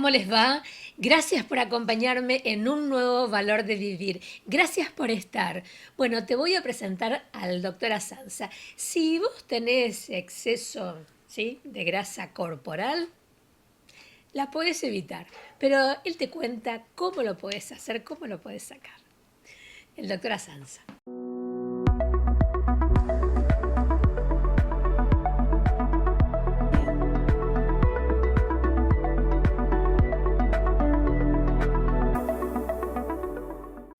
¿cómo les va? Gracias por acompañarme en un nuevo valor de vivir. Gracias por estar. Bueno, te voy a presentar al doctor Asanza. Si vos tenés exceso, ¿sí?, de grasa corporal, la podés evitar, pero él te cuenta cómo lo podés hacer, cómo lo podés sacar. El doctor Asanza.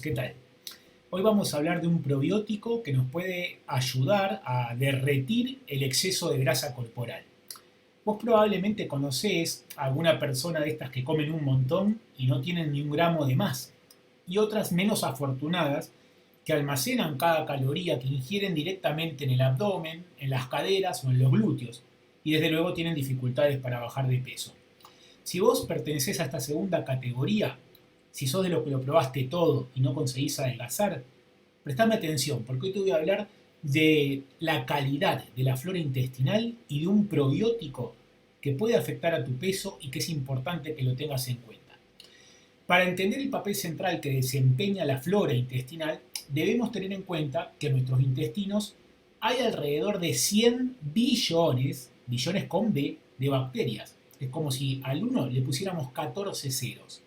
¿Qué tal? Hoy vamos a hablar de un probiótico que nos puede ayudar a derretir el exceso de grasa corporal. Vos probablemente conocés a alguna persona de estas que comen un montón y no tienen ni un gramo de más, y otras menos afortunadas que almacenan cada caloría que ingieren directamente en el abdomen, en las caderas o en los glúteos, y desde luego tienen dificultades para bajar de peso. Si vos pertenecés a esta segunda categoría, si sos de los que lo probaste todo y no conseguís adelgazar, prestame atención, porque hoy te voy a hablar de la calidad de la flora intestinal y de un probiótico que puede afectar a tu peso y que es importante que lo tengas en cuenta. Para entender el papel central que desempeña la flora intestinal, debemos tener en cuenta que en nuestros intestinos hay alrededor de 100 billones, billones con B, de bacterias. Es como si al 1 le pusiéramos 14 ceros.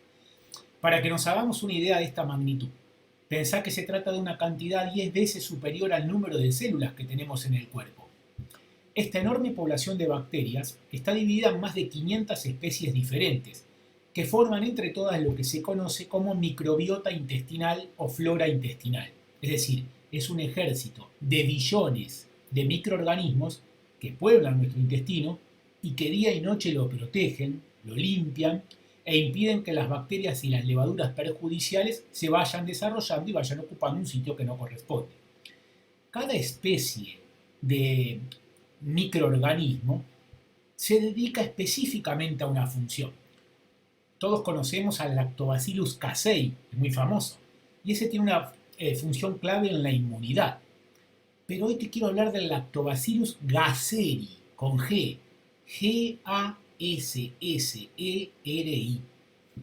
Para que nos hagamos una idea de esta magnitud, pensá que se trata de una cantidad 10 veces superior al número de células que tenemos en el cuerpo. Esta enorme población de bacterias está dividida en más de 500 especies diferentes, que forman entre todas lo que se conoce como microbiota intestinal o flora intestinal. Es decir, es un ejército de billones de microorganismos que pueblan nuestro intestino y que día y noche lo protegen, lo limpian e impiden que las bacterias y las levaduras perjudiciales se vayan desarrollando y vayan ocupando un sitio que no corresponde. Cada especie de microorganismo se dedica específicamente a una función. Todos conocemos al Lactobacillus casei, es muy famoso, y ese tiene una función clave en la inmunidad. Pero hoy te quiero hablar del Lactobacillus gasseri, con G, Gasseri,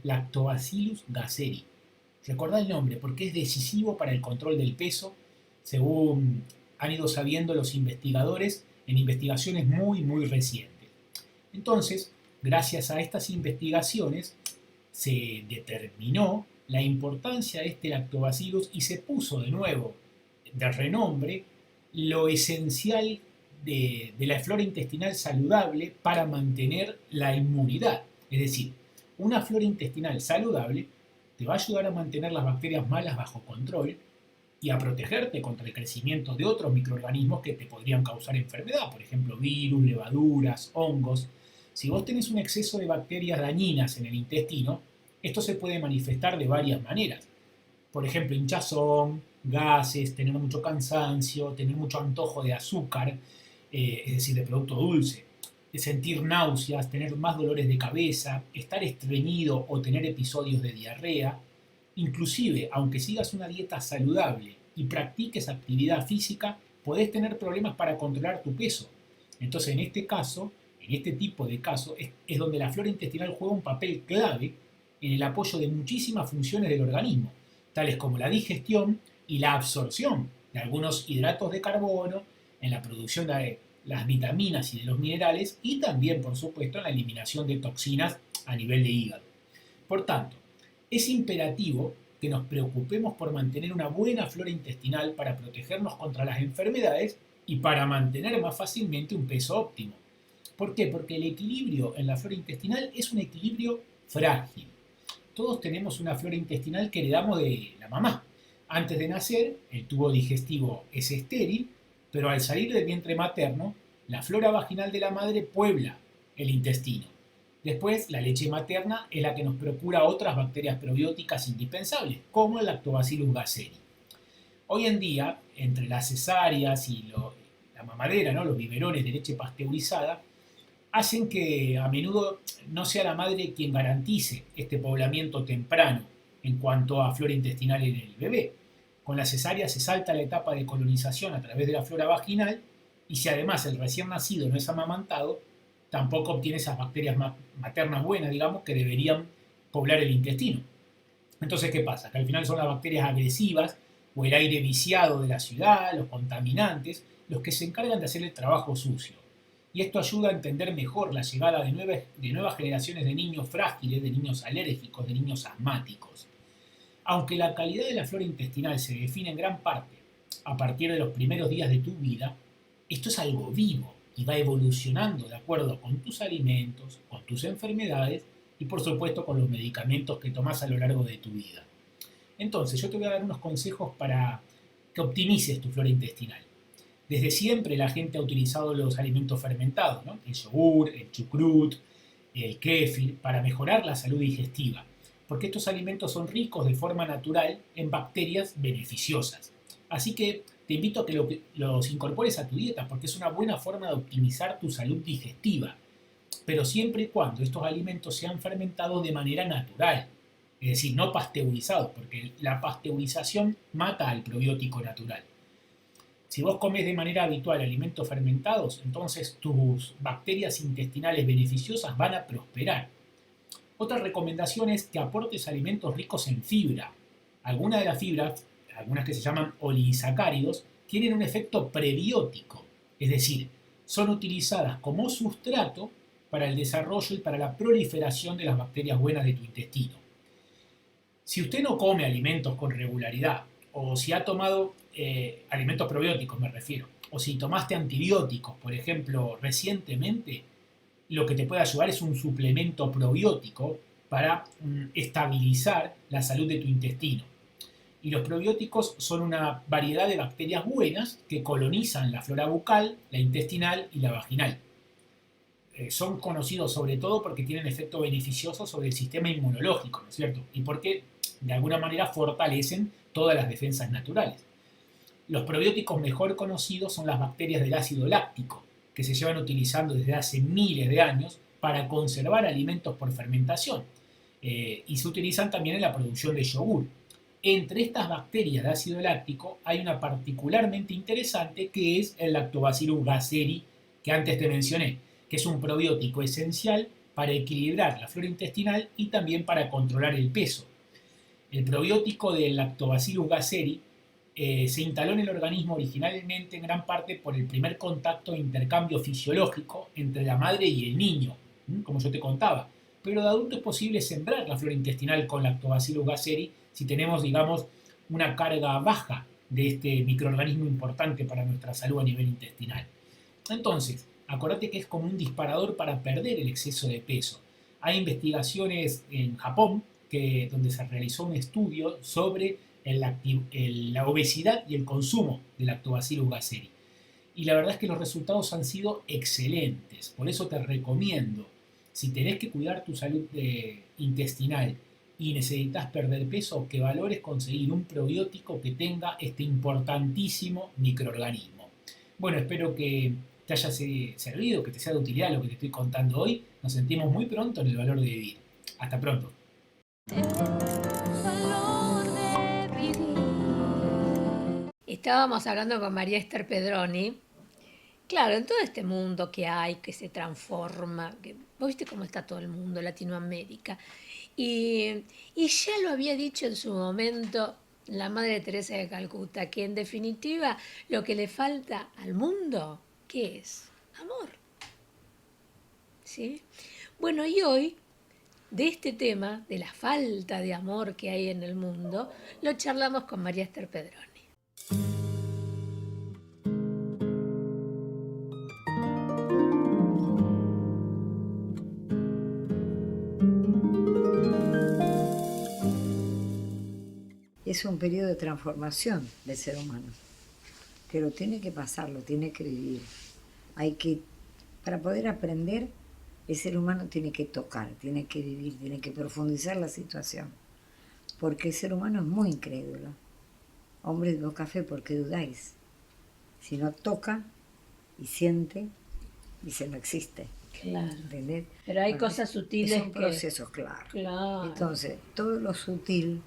Lactobacillus gasseri. Recordá el nombre porque es decisivo para el control del peso, según han ido sabiendo los investigadores en investigaciones muy recientes. Entonces, gracias a estas investigaciones, se determinó la importancia de este lactobacillus y se puso de nuevo de renombre lo esencial de la flora intestinal saludable para mantener la inmunidad. Es decir, una flora intestinal saludable te va a ayudar a mantener las bacterias malas bajo control y a protegerte contra el crecimiento de otros microorganismos que te podrían causar enfermedad, por ejemplo, virus, levaduras, hongos. Si vos tenés un exceso de bacterias dañinas en el intestino, esto se puede manifestar de varias maneras. Por ejemplo, hinchazón, gases, tener mucho cansancio, tener mucho antojo de azúcar, es decir, de producto dulce, de sentir náuseas, tener más dolores de cabeza, estar estreñido o tener episodios de diarrea. Inclusive, aunque sigas una dieta saludable y practiques actividad física, podés tener problemas para controlar tu peso. Entonces, en este caso, en este tipo de casos, es donde la flora intestinal juega un papel clave en el apoyo de muchísimas funciones del organismo, tales como la digestión y la absorción de algunos hidratos de carbono, en la producción de las vitaminas y de los minerales, y también, por supuesto, en la eliminación de toxinas a nivel de hígado. Por tanto, es imperativo que nos preocupemos por mantener una buena flora intestinal para protegernos contra las enfermedades y para mantener más fácilmente un peso óptimo. ¿Por qué? Porque el equilibrio en la flora intestinal es un equilibrio frágil. Todos tenemos una flora intestinal que heredamos de la mamá. Antes de nacer, el tubo digestivo es estéril, pero al salir del vientre materno, la flora vaginal de la madre puebla el intestino. Después, la leche materna es la que nos procura otras bacterias probióticas indispensables, como el Lactobacillus gasseri. Hoy en día, entre las cesáreas y la mamadera, ¿no?, los biberones de leche pasteurizada, hacen que a menudo no sea la madre quien garantice este poblamiento temprano en cuanto a flora intestinal en el bebé. Con la cesárea se salta la etapa de colonización a través de la flora vaginal y si además el recién nacido no es amamantado, tampoco obtiene esas bacterias maternas buenas, digamos, que deberían poblar el intestino. Entonces, ¿qué pasa? Que al final son las bacterias agresivas o el aire viciado de la ciudad, los contaminantes, los que se encargan de hacer el trabajo sucio. Y esto ayuda a entender mejor la llegada de nuevas generaciones de niños frágiles, de niños alérgicos, de niños asmáticos. Aunque la calidad de la flora intestinal se define en gran parte a partir de los primeros días de tu vida, esto es algo vivo y va evolucionando de acuerdo con tus alimentos, con tus enfermedades y por supuesto con los medicamentos que tomas a lo largo de tu vida. Entonces, yo te voy a dar unos consejos para que optimices tu flora intestinal. Desde siempre la gente ha utilizado los alimentos fermentados, ¿no? El yogur, el chucrut, el kéfir, para mejorar la salud digestiva, porque estos alimentos son ricos de forma natural en bacterias beneficiosas. Así que te invito a que los incorpores a tu dieta, porque es una buena forma de optimizar tu salud digestiva, pero siempre y cuando estos alimentos sean fermentados de manera natural, es decir, no pasteurizados, porque la pasteurización mata al probiótico natural. Si vos comes de manera habitual alimentos fermentados, entonces tus bacterias intestinales beneficiosas van a prosperar. Otra recomendación es que aportes alimentos ricos en fibra. Algunas de las fibras, algunas que se llaman oligosacáridos, tienen un efecto prebiótico, es decir, son utilizadas como sustrato para el desarrollo y para la proliferación de las bacterias buenas de tu intestino. Si usted no come alimentos con regularidad, o si ha tomado alimentos probióticos, me refiero, o si tomaste antibióticos, por ejemplo, recientemente, lo que te puede ayudar es un suplemento probiótico para estabilizar la salud de tu intestino. Y los probióticos son una variedad de bacterias buenas que colonizan la flora bucal, la intestinal y la vaginal. Son conocidos sobre todo porque tienen efecto beneficioso sobre el sistema inmunológico, ¿no es cierto? Y porque de alguna manera fortalecen todas las defensas naturales. Los probióticos mejor conocidos son las bacterias del ácido láctico, que se llevan utilizando desde hace miles de años para conservar alimentos por fermentación, y se utilizan también en la producción de yogur. Entre estas bacterias de ácido láctico hay una particularmente interesante que es el Lactobacillus gasseri, que antes te mencioné, que es un probiótico esencial para equilibrar la flora intestinal y también para controlar el peso. El probiótico del Lactobacillus gasseri se instaló en el organismo originalmente en gran parte por el primer contacto e intercambio fisiológico entre la madre y el niño, como yo te contaba. Pero de adulto es posible sembrar la flora intestinal con Lactobacillus gasseri si tenemos, digamos, una carga baja de este microorganismo importante para nuestra salud a nivel intestinal. Entonces, acordate que es como un disparador para perder el exceso de peso. Hay investigaciones en Japón donde se realizó un estudio sobre la obesidad y el consumo de Lactobacillus gasseri. Y la verdad es que los resultados han sido excelentes. Por eso te recomiendo, si tenés que cuidar tu salud intestinal y necesitas perder peso, que valores conseguir un probiótico que tenga este importantísimo microorganismo. Bueno, espero que te haya servido, que te sea de utilidad lo que te estoy contando hoy. Nos sentimos muy pronto en el valor de vivir. Hasta pronto. Estábamos hablando con María Esther Pedroni. Claro, en todo este mundo que hay, que se transforma, vos viste cómo está todo el mundo, Latinoamérica. Y ya lo había dicho en su momento la Madre Teresa de Calcuta, que en definitiva lo que le falta al mundo, ¿qué es? Amor. ¿Sí? Bueno, y hoy, de este tema, de la falta de amor que hay en el mundo, lo charlamos con María Esther Pedroni. Es un periodo de transformación del ser humano, que lo tiene que pasar, lo tiene que vivir. Para poder aprender, el ser humano tiene que tocar, tiene que vivir, tiene que profundizar la situación, porque el ser humano es muy incrédulo. Hombre de poca fe, ¿por qué dudáis? Si no toca y siente, dice no existe. Claro. ¿Entendés? Pero hay cosas sutiles. Son procesos, claro. Claro. Entonces, todo lo sutil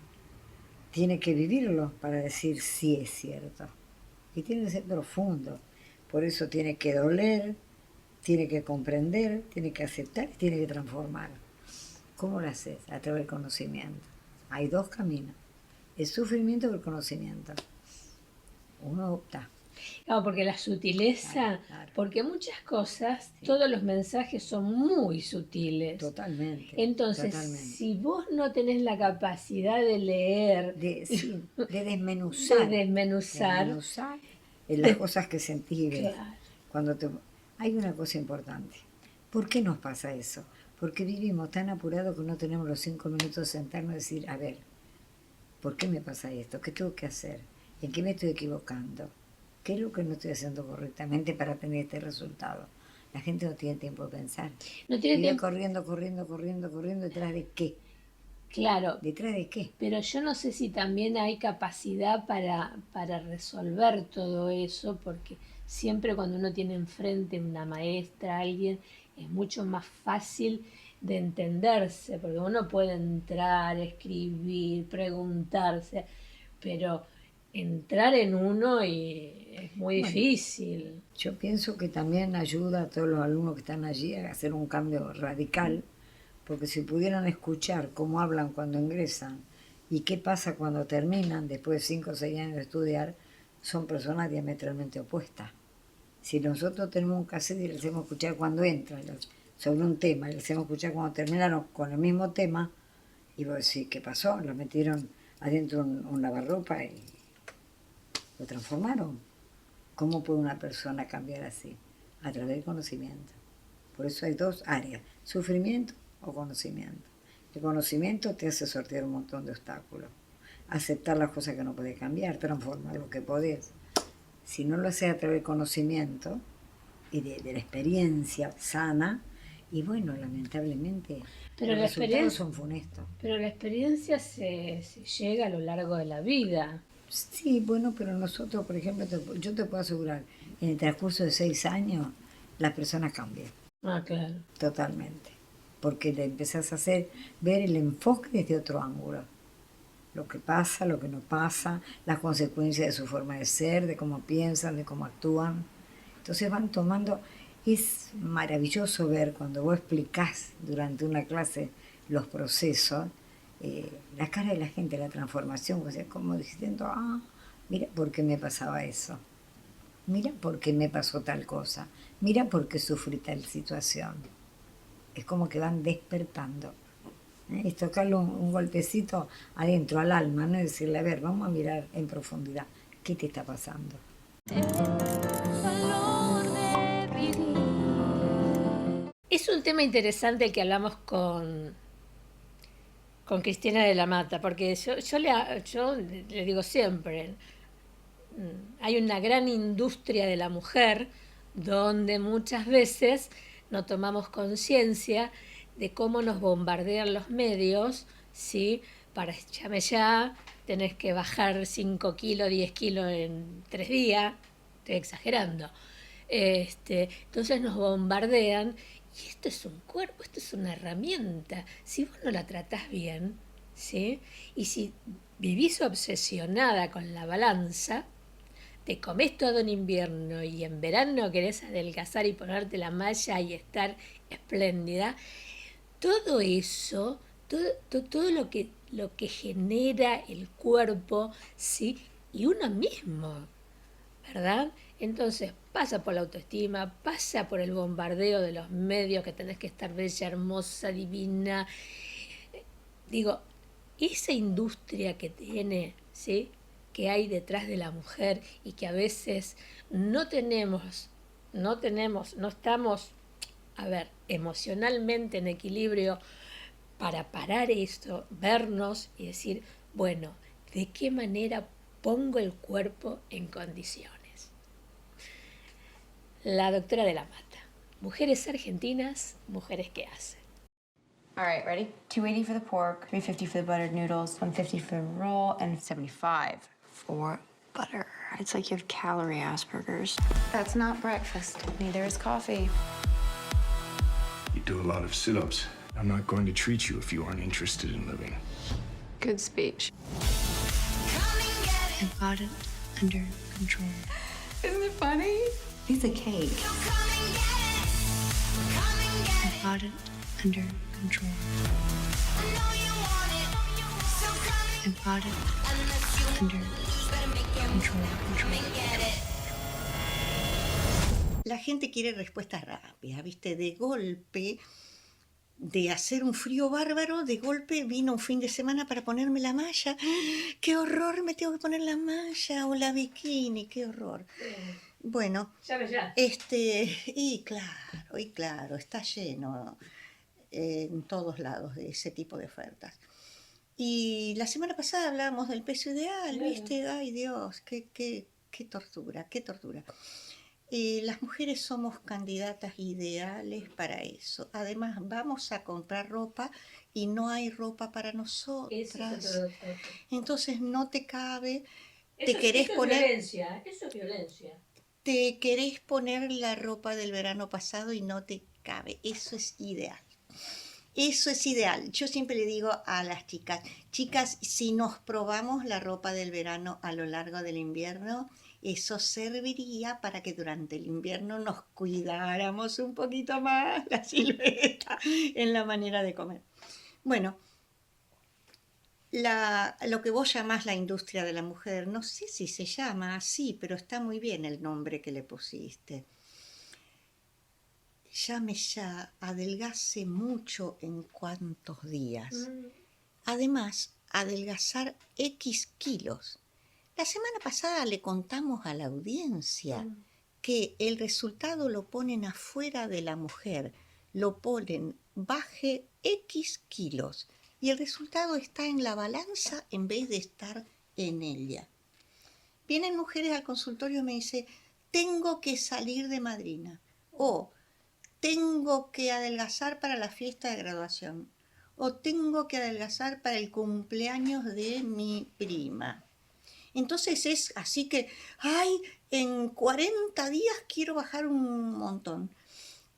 tiene que vivirlo para decir sí es cierto. Y tiene que ser profundo. Por eso tiene que doler, tiene que comprender, tiene que aceptar y tiene que transformar. ¿Cómo lo haces? A través del conocimiento. Hay dos caminos, el sufrimiento o el conocimiento. Uno opta. Claro, porque la sutileza, Claro. porque muchas cosas, Sí. todos los mensajes son muy sutiles. Totalmente. Entonces, totalmente. si vos no tenés la capacidad de leer, Sí, de desmenuzar. de desmenuzar, Desmenuzar las cosas que sentís y ves. claro. Hay una cosa importante. ¿Por qué nos pasa eso? Porque vivimos tan apurados que no tenemos los 5 minutos de sentarnos y decir, a ver, ¿por qué me pasa esto? ¿Qué tengo que hacer? ¿En qué me estoy equivocando? ¿Qué es lo que no estoy haciendo correctamente para tener este resultado? La gente no tiene tiempo de pensar. No tiene Vive tiempo, corriendo, ¿detrás de qué? claro, ¿Detrás de qué? pero yo no sé si también hay capacidad para resolver todo eso, porque siempre cuando uno tiene enfrente una maestra, alguien, es mucho más fácil de entenderse, porque uno puede entrar, escribir, preguntarse, pero entrar en uno y es muy Bueno, difícil. yo pienso que también ayuda a todos los alumnos que están allí a hacer un cambio radical, porque si pudieran escuchar cómo hablan cuando ingresan y qué pasa cuando terminan, después de 5 o 6 años de estudiar, son personas diametralmente opuestas. Si nosotros tenemos un cassette y le hacemos escuchar cuando entran sobre un tema, y le hacemos escuchar cuando terminaron con el mismo tema, y vos decís, ¿qué pasó? Lo metieron adentro un lavarropa y lo transformaron. ¿Cómo puede una persona cambiar así? A través del conocimiento. Por eso hay dos áreas, sufrimiento o conocimiento. El conocimiento te hace sortear un montón de obstáculos, aceptar las cosas que no podés cambiar, transformar lo que podés. Si no lo haces a través del conocimiento y de la experiencia sana, y bueno, lamentablemente Pero los la resultados experiencia, son funestos. pero la experiencia se llega a lo largo de la vida. Sí, bueno, pero nosotros, por ejemplo, yo te puedo asegurar, en el transcurso de 6 años, las personas cambian Ah, claro. totalmente, porque le empezás a hacer ver el enfoque desde otro ángulo. Lo que pasa, lo que no pasa, las consecuencias de su forma de ser, de cómo piensan, de cómo actúan. Entonces van tomando, es maravilloso ver cuando vos explicás durante una clase los procesos, la cara de la gente, la transformación, o sea, como diciendo, mira por qué me pasaba eso, mira por qué me pasó tal cosa, mira por qué sufrí tal situación. Es como que van despertando. Es tocarle un golpecito adentro al alma, ¿no? Y decirle, a ver, vamos a mirar en profundidad, ¿qué te está pasando? Es un tema interesante el que hablamos con Cristina de la Mata, porque yo le digo siempre, hay una gran industria de la mujer donde muchas veces no tomamos conciencia de cómo nos bombardean los medios, ¿sí? Para llame ya, tenés que bajar 5 kilos, 10 kilos en 3 días, estoy exagerando. Entonces nos bombardean y esto es un cuerpo, esto es una herramienta. Si vos no la tratás bien, ¿sí? Y si vivís obsesionada con la balanza, te comés todo en invierno y en verano querés adelgazar y ponerte la malla y estar espléndida, todo eso, todo lo que genera el cuerpo, ¿sí? Y uno mismo, ¿verdad? Entonces pasa por la autoestima, pasa por el bombardeo de los medios, que tenés que estar bella, hermosa, divina. Digo, esa industria que tiene, ¿sí? Que hay detrás de la mujer y que a veces no estamos, a ver, emocionalmente en equilibrio para parar esto, vernos y decir, bueno, ¿de qué manera pongo el cuerpo en condiciones? La doctora de la Mata. Mujeres argentinas, mujeres que hacen. All right, ready? $2.80 for the pork, $3.50 for the buttered noodles, $1.50 for the roll, and $75 for butter. It's like you have calorie Asperger's. That's not breakfast. Neither is coffee. You do a lot of sit-ups. I'm not going to treat you if you aren't interested in living. Good speech. I've got it under control. Isn't it funny? Piece of cake. got it under control. I've got it under control. La gente quiere respuestas rápidas, ¿viste? De golpe, de hacer un frío bárbaro, de golpe vino un fin de semana para ponerme la malla. ¡Qué horror! Me tengo que poner la malla o la bikini, qué horror. Bueno, Ya. y claro, está lleno en todos lados de ese tipo de ofertas. Y la semana pasada hablábamos del peso ideal, Claro. ¿viste? Ay Dios, qué tortura, qué tortura. Las mujeres somos candidatas ideales para eso. Además, vamos a comprar ropa y no hay ropa para nosotras. Entonces no te cabe, Eso querés es poner- violencia, eso es violencia. te querés poner la ropa del verano pasado y no te cabe. Eso es ideal. Eso es ideal. Yo siempre le digo a las chicas, si nos probamos la ropa del verano a lo largo del invierno, eso serviría para que durante el invierno nos cuidáramos un poquito más la silueta en la manera de comer. Bueno, lo que vos llamás la industria de la mujer, no sé si se llama así, pero está muy bien el nombre que le pusiste. Llame ya, adelgace mucho en cuantos días. Además, adelgazar X kilos. La semana pasada le contamos a la audiencia que el resultado lo ponen afuera de la mujer, lo ponen baje X kilos y el resultado está en la balanza en vez de estar en ella. Vienen mujeres al consultorio y me dicen, tengo que salir de madrina o tengo que adelgazar para la fiesta de graduación o tengo que adelgazar para el cumpleaños de mi prima. Entonces es así que, en 40 días quiero bajar un montón.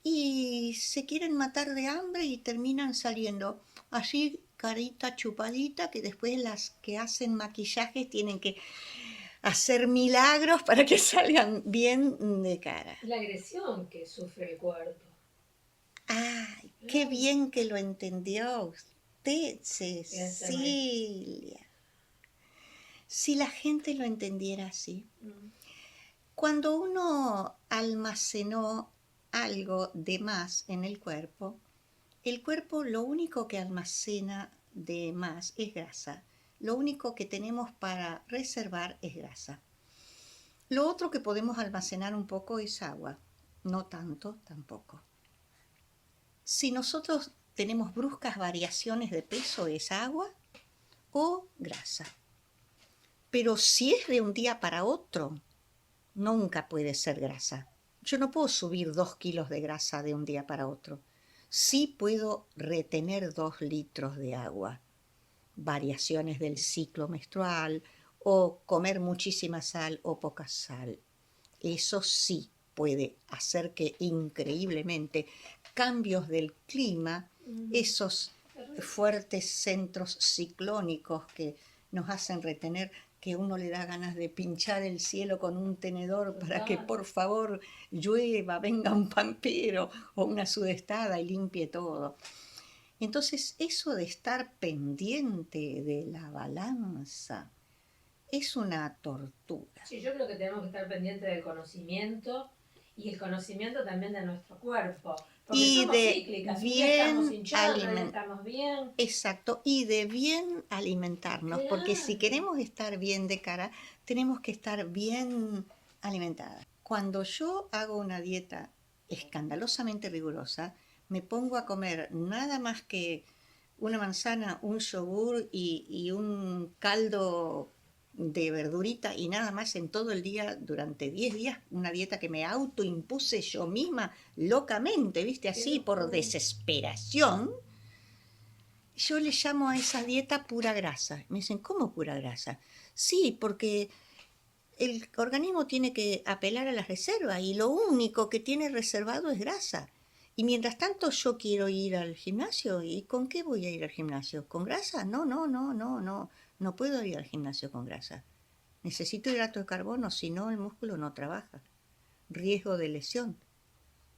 Y se quieren matar de hambre y terminan saliendo así, carita chupadita, que después las que hacen maquillajes tienen que hacer milagros para que salgan bien de cara. La agresión que sufre el cuerpo. ¡Ay, qué bien que lo entendió usted, Cecilia! Si la gente lo entendiera así. Cuando uno almacenó algo de más en el cuerpo lo único que almacena de más es grasa. Lo único que tenemos para reservar es grasa. Lo otro que podemos almacenar un poco es agua, no tanto tampoco. Si nosotros tenemos bruscas variaciones de peso, es agua o grasa. Pero si es de un día para otro, nunca puede ser grasa. Yo no puedo subir 2 kilos de grasa de un día para otro. Sí puedo retener 2 litros de agua. Variaciones del ciclo menstrual o comer muchísima sal o poca sal. Eso sí puede hacer que increíblemente cambios del clima, esos fuertes centros ciclónicos que nos hacen retener, que uno le da ganas de pinchar el cielo con un tenedor para que por favor llueva, venga un pampero o una sudestada y limpie todo. Entonces eso de estar pendiente de la balanza es una tortura. Sí, yo creo que tenemos que estar pendientes del conocimiento y el conocimiento también de nuestro cuerpo. Porque Y somos de cíclicas, bien un día estamos hinchados, otro día alimentar. estamos bien. Exacto, y de bien alimentarnos, porque si Claro. queremos estar bien de cara, tenemos que estar bien alimentadas. Cuando yo hago una dieta escandalosamente rigurosa, me pongo a comer nada más que una manzana, un yogur y un caldo de verdurita y nada más en todo el día durante 10 días, una dieta que me autoimpuse yo misma locamente, ¿viste? Así por desesperación. Yo le llamo a esa dieta pura grasa. Me dicen, ¿cómo pura grasa? Sí, porque el organismo tiene que apelar a las reservas y lo único que tiene reservado es grasa. Y mientras tanto yo quiero ir al gimnasio. ¿Y con qué voy a ir al gimnasio? ¿Con grasa? No. No puedo ir al gimnasio con grasa. Necesito hidrato de carbono, si no el músculo no trabaja. Riesgo de lesión.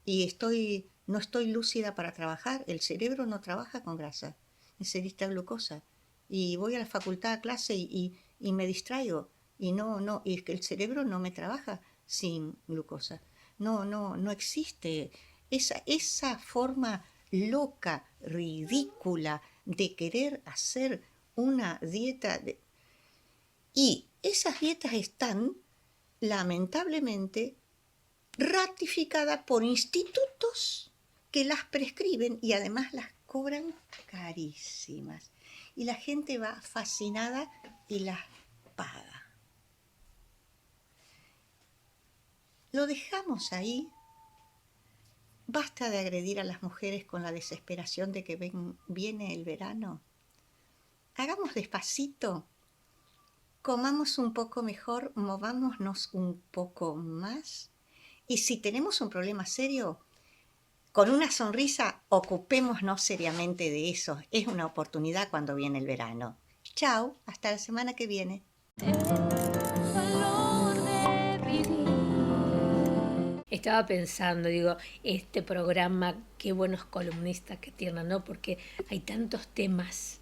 Y estoy no estoy lúcida para trabajar, el cerebro no trabaja con grasa, necesita glucosa. Y voy a la facultad a clase y me distraigo. Y y es que el cerebro no me trabaja sin glucosa. No existe esa forma loca, ridícula de querer hacer una dieta. Y esas dietas están, lamentablemente, ratificadas por institutos que las prescriben y además las cobran carísimas. Y la gente va fascinada y las paga. Lo dejamos ahí. Basta de agredir a las mujeres con la desesperación de que viene el verano. Hagamos despacito. Comamos un poco mejor, movámonos un poco más. Y si tenemos un problema serio, con una sonrisa, ocupémonos seriamente de eso. Es una oportunidad cuando viene el verano. Chao, hasta la semana que viene. Estaba pensando, digo, este programa, qué buenos columnistas que tienen, ¿no? Porque hay tantos temas,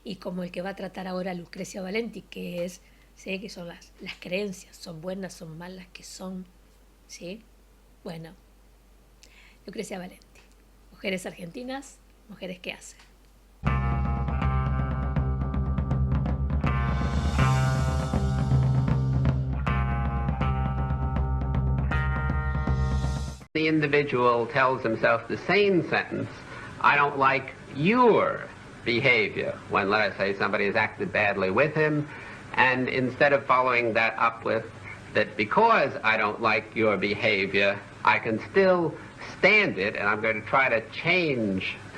y como el que va a tratar ahora Lucrecia Valenti, que es, ¿sí? Que son las creencias, son buenas, son malas, que son, ¿sí? Bueno, Lucrecia Valenti, mujeres argentinas, mujeres que hacen. The individual tells himself the same sentence, I don't like your behavior, when, let us say, somebody has acted badly with him, and instead of following that up with that because I don't like your behavior, I can still stand it, and I'm going to try to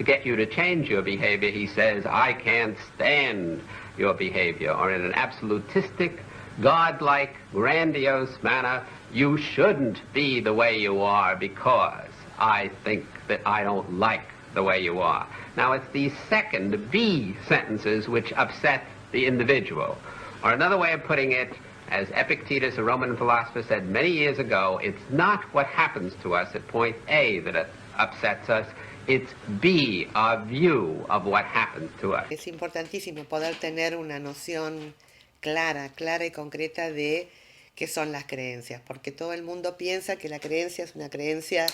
get you to change your behavior, he says, I can't stand your behavior, or in an absolutistic, godlike, grandiose manner, you shouldn't be the way you are because I think that I don't like the way you are. Now, it's these second B sentences which upset the individual. Or another way of putting it, as Epictetus, a Roman philosopher, said many years ago, it's not what happens to us at point A that upsets us, it's B, our view of what happens to us. Es importantísimo poder tener una noción clara y concreta de qué son las creencias, porque todo el mundo piensa que la creencia es una creencia,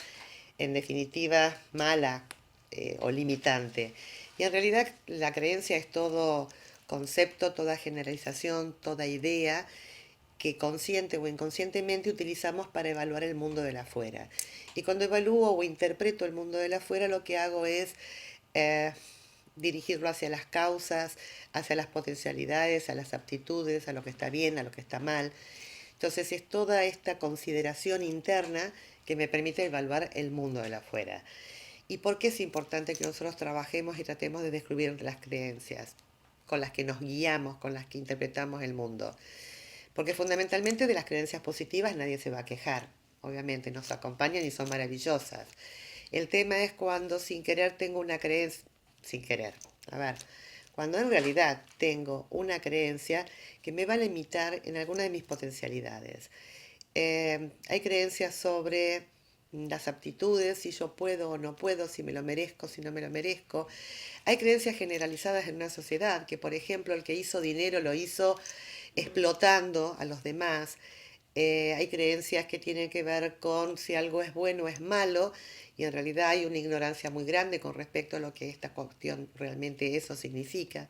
en definitiva, mala o limitante. Y en realidad la creencia es todo concepto, toda generalización, toda idea que consciente o inconscientemente utilizamos para evaluar el mundo de la afuera. Y cuando evalúo o interpreto el mundo de la afuera, lo que hago es dirigirlo hacia las causas, hacia las potencialidades, a las aptitudes, a lo que está bien, a lo que está mal. Entonces es toda esta consideración interna que me permite evaluar el mundo de la afuera. ¿Y por qué es importante que nosotros trabajemos y tratemos de descubrir las creencias con las que nos guiamos, con las que interpretamos el mundo? Porque fundamentalmente de las creencias positivas nadie se va a quejar. Obviamente nos acompañan y son maravillosas. El tema es cuando sin querer tengo una creencia, cuando en realidad tengo una creencia que me va a limitar en alguna de mis potencialidades. Hay creencias sobre las aptitudes, si yo puedo o no puedo, si me lo merezco, si no me lo merezco. Hay creencias generalizadas en una sociedad, que por ejemplo el que hizo dinero lo hizo explotando a los demás. Hay creencias que tienen que ver con si algo es bueno o es malo, y en realidad hay una ignorancia muy grande con respecto a lo que esta cuestión realmente eso significa.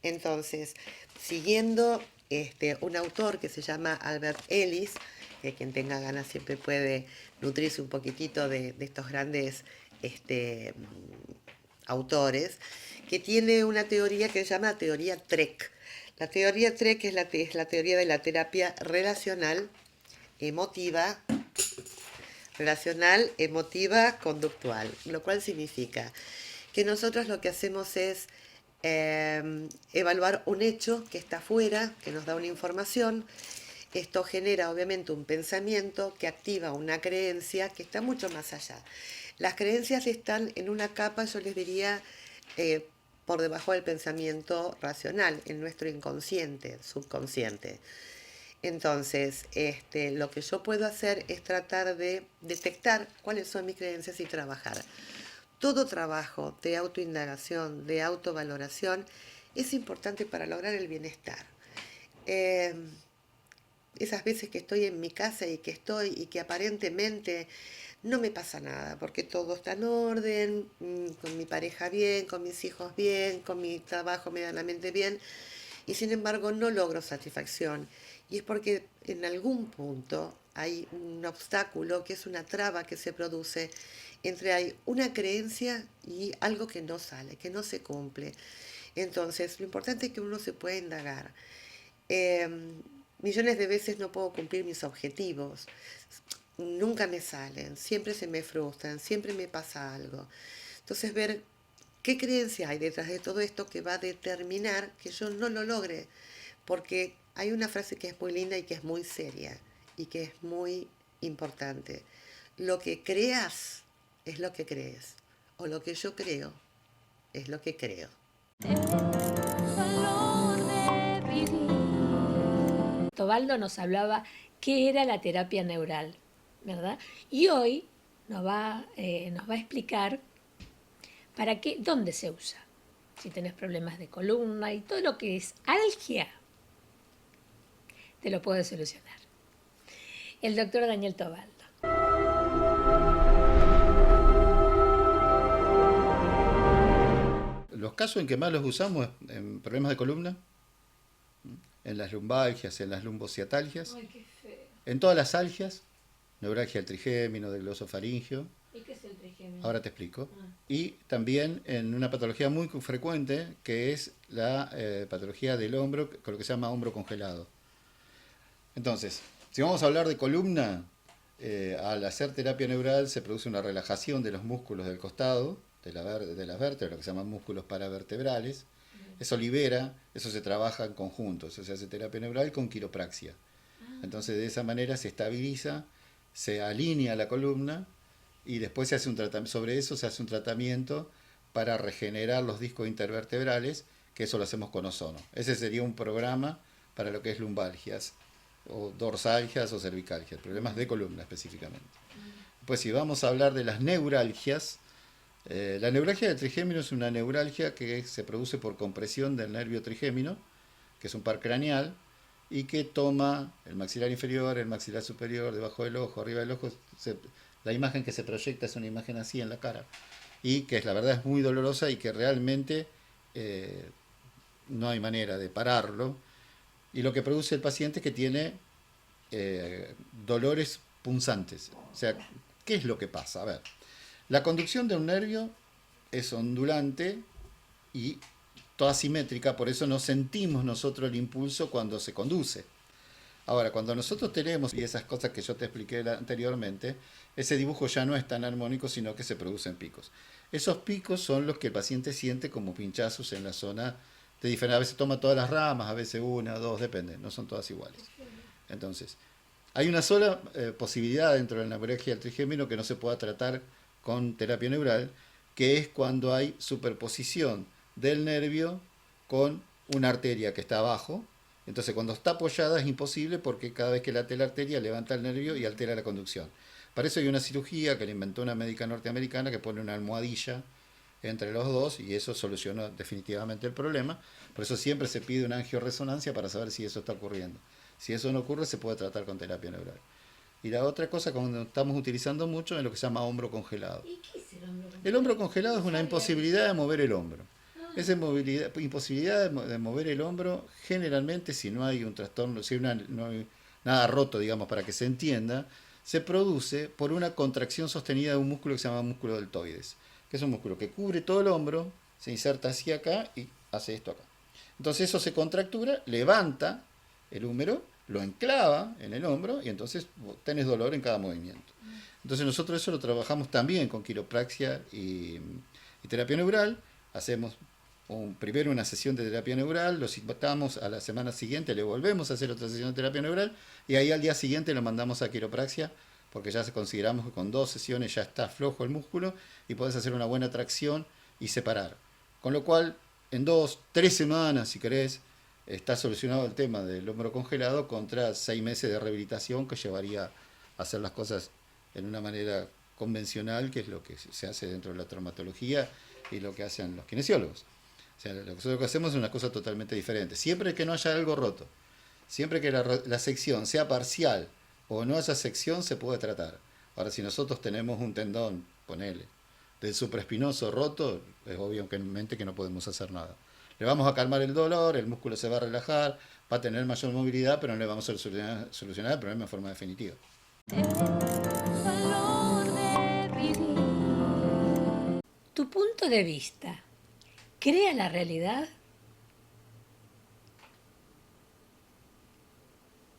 Entonces, siguiendo un autor que se llama Albert Ellis, que quien tenga ganas siempre puede nutrirse un poquitito de estos grandes autores, que tiene una teoría que se llama teoría TREC. La teoría TREC es la teoría de la terapia relacional, emotiva, conductual, lo cual significa que nosotros lo que hacemos es evaluar un hecho que está afuera, que nos da una información. Esto genera obviamente un pensamiento que activa una creencia que está mucho más allá. Las creencias están en una capa, yo les diría, por debajo del pensamiento racional, en nuestro inconsciente, subconsciente. Entonces, lo que yo puedo hacer es tratar de detectar cuáles son mis creencias y trabajar. Todo trabajo de autoindagación, de autovaloración, es importante para lograr el bienestar. Esas veces que estoy en mi casa y que aparentemente no me pasa nada, porque todo está en orden, con mi pareja bien, con mis hijos bien, con mi trabajo medianamente bien, y sin embargo no logro satisfacción. Y es porque en algún punto hay un obstáculo, que es una traba que se produce entre hay una creencia y algo que no sale, que no se cumple. Entonces, lo importante es que uno se pueda indagar. Millones de veces no puedo cumplir mis objetivos, nunca me salen, siempre se me frustran, siempre me pasa algo. Entonces, ver qué creencia hay detrás de todo esto que va a determinar que yo no lo logre, porque hay una frase que es muy linda y que es muy seria y que es muy importante. Lo que creas es lo que crees, o lo que yo creo es lo que creo. Tobaldo nos hablaba qué era la terapia neural, ¿verdad? Y hoy nos va a explicar dónde se usa. Si tenés problemas de columna y todo lo que es algia, te lo puede solucionar. El doctor Daniel Tobaldo. Los casos en que más los usamos en problemas de columna, en las lumbalgias, en las lumbociatalgias, Ay, qué feo. en todas las algias, neuralgia del trigémino, del glosofaringio. ¿Y qué es el trigémino? Ahora te explico. Y también en una patología muy frecuente, que es la patología del hombro, con lo que se llama hombro congelado. Entonces, si vamos a hablar de columna, al hacer terapia neural se produce una relajación de los músculos del costado, de las vértebras, lo que se llaman músculos paravertebrales. Eso libera, eso se trabaja en conjunto, eso se hace terapia neural con quiropraxia. Entonces, de esa manera se estabiliza, se alinea la columna y después se hace un tratamiento, sobre eso se hace un tratamiento para regenerar los discos intervertebrales, que eso lo hacemos con ozono. Ese sería un programa para lo que es lumbalgias, o dorsalgias o cervicalgias, problemas de columna específicamente. Pues si vamos a hablar de las neuralgias, la neuralgia del trigémino es una neuralgia que se produce por compresión del nervio trigémino, que es un par craneal, y que toma el maxilar inferior, el maxilar superior, debajo del ojo, arriba del ojo. La imagen que se proyecta es una imagen así en la cara, y que la verdad es muy dolorosa y que realmente no hay manera de pararlo. Y lo que produce el paciente es que tiene dolores punzantes. O sea, ¿qué es lo que pasa? A ver, la conducción de un nervio es ondulante y toda simétrica, por eso no sentimos nosotros el impulso cuando se conduce. Ahora, cuando nosotros tenemos, y esas cosas que yo te expliqué anteriormente, ese dibujo ya no es tan armónico, sino que se producen picos. Esos picos son los que el paciente siente como pinchazos en la zona de diferente. A veces toma todas las ramas, a veces una, dos, depende, no son todas iguales. Entonces, hay una sola posibilidad dentro de la neuralgia del trigémino que no se pueda tratar con terapia neural, que es cuando hay superposición del nervio con una arteria que está abajo. Entonces, cuando está apoyada es imposible, porque cada vez que late la arteria levanta el nervio y altera la conducción. Para eso hay una cirugía que le inventó una médica norteamericana que pone una almohadilla entre los dos, y eso solucionó definitivamente el problema. Por eso siempre se pide una angioresonancia para saber si eso está ocurriendo. Si eso no ocurre, se puede tratar con terapia neural. Y la otra cosa que estamos utilizando mucho es lo que se llama hombro congelado. ¿Y qué es el hombro congelado? El hombro congelado es una imposibilidad de mover el hombro. Esa imposibilidad de mover el hombro, generalmente, si no hay un trastorno, si no hay nada roto, digamos, para que se entienda, se produce por una contracción sostenida de un músculo que se llama músculo deltoides, que es un músculo que cubre todo el hombro, se inserta hacia acá y hace esto acá. Entonces eso se contractura, levanta el húmero, lo enclava en el hombro y entonces tenés dolor en cada movimiento. Entonces nosotros eso lo trabajamos también con quiropraxia y terapia neural. Hacemos primero una sesión de terapia neural, lo citamos a la semana siguiente, le volvemos a hacer otra sesión de terapia neural y ahí al día siguiente lo mandamos a quiropraxia, porque ya consideramos que con 2 sesiones ya está flojo el músculo y podés hacer una buena tracción y separar. Con lo cual, en 2, 3 semanas, si querés, está solucionado el tema del hombro congelado contra 6 meses de rehabilitación que llevaría a hacer las cosas en una manera convencional, que es lo que se hace dentro de la traumatología y lo que hacen los kinesiólogos. O sea, lo que nosotros hacemos es una cosa totalmente diferente. Siempre que no haya algo roto, siempre que la sección sea parcial o no haya sección, se puede tratar. Ahora, si nosotros tenemos un tendón, ponele, del supraespinoso roto, es obviamente que no podemos hacer nada. Le vamos a calmar el dolor, el músculo se va a relajar, va a tener mayor movilidad, pero no le vamos a solucionar el problema de forma definitiva. Tu punto de vista, ¿crea la realidad?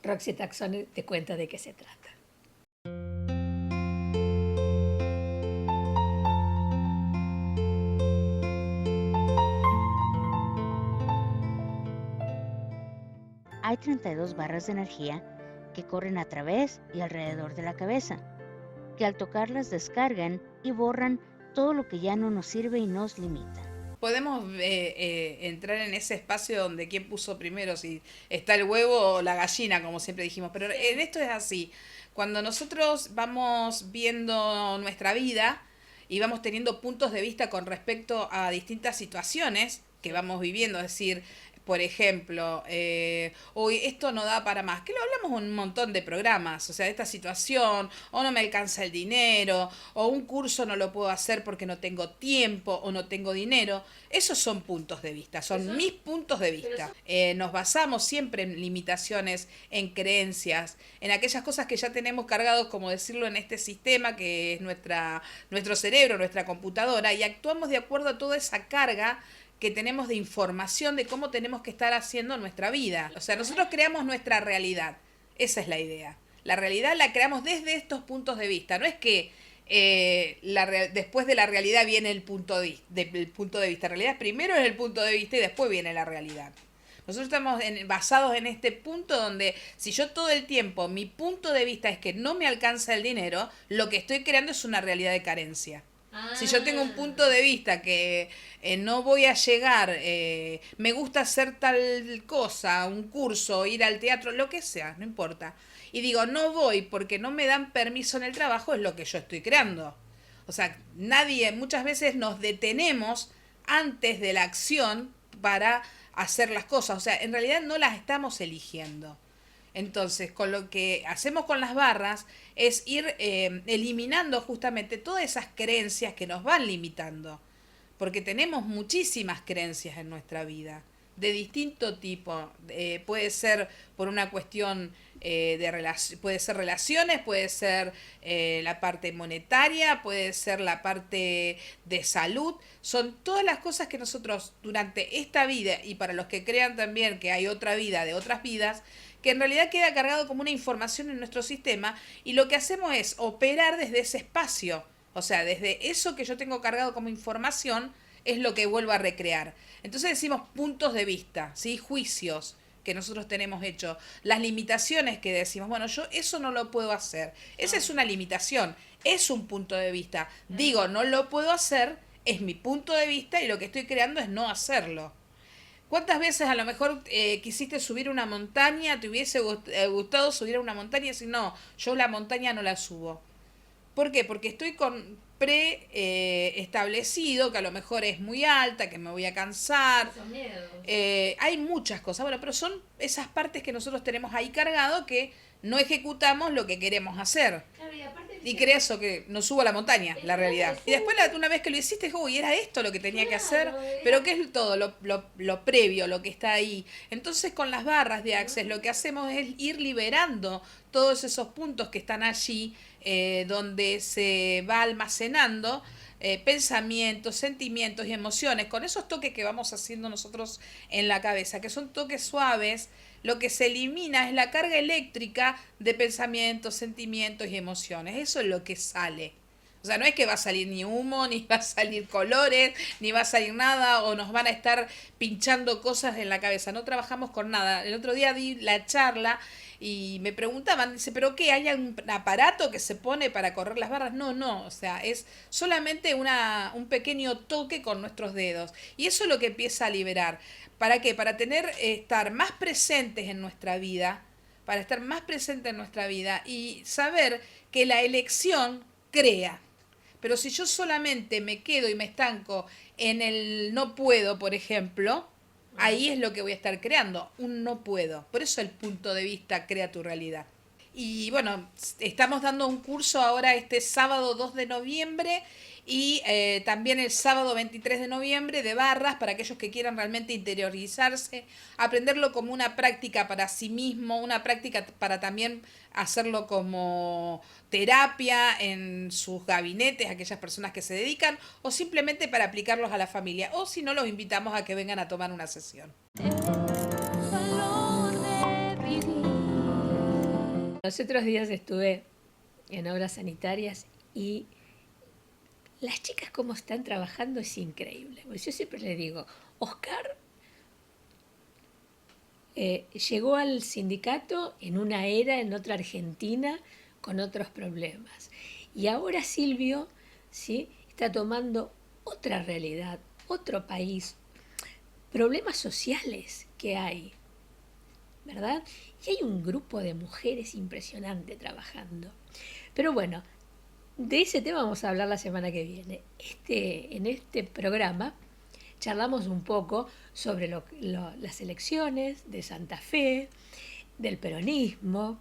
Roxy Taxone te cuenta de qué se trata. Hay 32 barras de energía que corren a través y alrededor de la cabeza, que al tocarlas descargan y borran todo lo que ya no nos sirve y nos limita. Podemos entrar en ese espacio donde quién puso primero, si está el huevo o la gallina, como siempre dijimos, pero en esto es así. Cuando nosotros vamos viendo nuestra vida y vamos teniendo puntos de vista con respecto a distintas situaciones que vamos viviendo, es decir, por ejemplo, hoy esto no da para más, que lo hablamos en un montón de programas, o sea, de esta situación, o no me alcanza el dinero, o un curso no lo puedo hacer porque no tengo tiempo o no tengo dinero. Esos son puntos de vista, son mis puntos de vista. Nos basamos siempre en limitaciones, en creencias, en aquellas cosas que ya tenemos cargados, como decirlo, en este sistema que es nuestro cerebro, nuestra computadora, y actuamos de acuerdo a toda esa carga que tenemos de información de cómo tenemos que estar haciendo nuestra vida. O sea, nosotros creamos nuestra realidad. Esa es la idea. La realidad la creamos desde estos puntos de vista. No es que después de la realidad viene el punto de vista. En realidad primero es el punto de vista y después viene la realidad. Nosotros estamos basados en este punto donde si yo todo el tiempo mi punto de vista es que no me alcanza el dinero, lo que estoy creando es una realidad de carencia. Si yo tengo un punto de vista que no voy a llegar, me gusta hacer tal cosa, un curso, ir al teatro, lo que sea, no importa. Y digo, no voy porque no me dan permiso en el trabajo, es lo que yo estoy creando. O sea, muchas veces nos detenemos antes de la acción para hacer las cosas. O sea, en realidad no las estamos eligiendo. Entonces, con lo que hacemos con las barras es ir eliminando justamente todas esas creencias que nos van limitando. Porque tenemos muchísimas creencias en nuestra vida, de distinto tipo. Puede ser por una cuestión puede ser relaciones, puede ser la parte monetaria, puede ser la parte de salud. Son todas las cosas que nosotros durante esta vida, y para los que crean también que hay otra vida de otras vidas, que en realidad queda cargado como una información en nuestro sistema, y lo que hacemos es operar desde ese espacio. O sea, desde eso que yo tengo cargado como información es lo que vuelvo a recrear. Entonces decimos puntos de vista, ¿sí? Juicios que nosotros tenemos hecho, las limitaciones que decimos, bueno, yo eso no lo puedo hacer. Esa es una limitación, es un punto de vista. Digo, no lo puedo hacer, es mi punto de vista y lo que estoy creando es no hacerlo. ¿Cuántas veces a lo mejor quisiste subir una montaña, te hubiese gustado subir a una montaña y decir, no, yo la montaña no la subo? ¿Por qué? Porque estoy con establecido que a lo mejor es muy alta, que me voy a cansar. Hay muchas cosas, bueno, pero son esas partes que nosotros tenemos ahí cargado que no ejecutamos lo que queremos hacer. Claro, y crees que no subo a la montaña, la realidad. Y después una vez que lo hiciste, uy, era esto lo que tenía que hacer, pero ¿qué es todo lo previo, lo que está ahí? Entonces con las barras de Access lo que hacemos es ir liberando todos esos puntos que están allí, donde se va almacenando pensamientos, sentimientos y emociones, con esos toques que vamos haciendo nosotros en la cabeza, que son toques suaves. Lo que se elimina es la carga eléctrica de pensamientos, sentimientos y emociones. Eso es lo que sale. O sea, no es que va a salir ni humo, ni va a salir colores, ni va a salir nada, o nos van a estar pinchando cosas en la cabeza. No trabajamos con nada. El otro día di la charla y me preguntaban, dice, ¿pero qué? ¿Hay un aparato que se pone para correr las barras? No, o sea, es solamente un pequeño toque con nuestros dedos. Y eso es lo que empieza a liberar. ¿Para qué? Para estar más presentes en nuestra vida, para estar más presentes en nuestra vida y saber que la elección crea. Pero si yo solamente me quedo y me estanco en el no puedo, por ejemplo, ahí es lo que voy a estar creando, un no puedo. Por eso el punto de vista crea tu realidad. Y bueno, estamos dando un curso ahora este sábado 2 de noviembre y también el sábado 23 de noviembre de barras para aquellos que quieran realmente interiorizarse, aprenderlo como una práctica para sí mismo, una práctica para también hacerlo como terapia en sus gabinetes, aquellas personas que se dedican, o simplemente para aplicarlos a la familia, o si no, los invitamos a que vengan a tomar una sesión. Los otros días estuve en obras sanitarias y las chicas cómo están trabajando es increíble. Yo siempre les digo, Oscar llegó al sindicato en una era, en otra Argentina, con otros problemas. Y ahora Silvio, ¿sí?, está tomando otra realidad, otro país, problemas sociales que hay, ¿verdad? Y hay un grupo de mujeres impresionante trabajando. Pero bueno, de ese tema vamos a hablar la semana que viene. En este programa charlamos un poco sobre las elecciones de Santa Fe, del peronismo,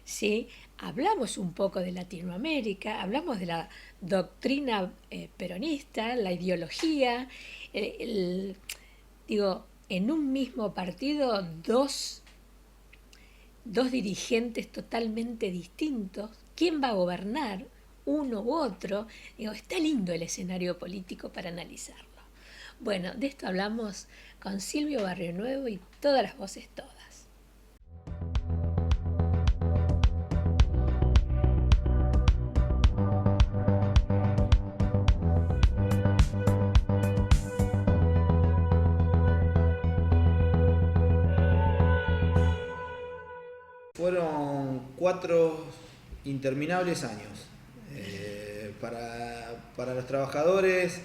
¿sí? Hablamos un poco de Latinoamérica, hablamos de la doctrina peronista, la ideología, en un mismo partido dos dirigentes totalmente distintos. ¿Quién va a gobernar? Uno u otro. Está lindo el escenario político para analizarlo. Bueno, de esto hablamos con Silvio Barrionuevo y todas las voces todas. Fueron 4 interminables años para los trabajadores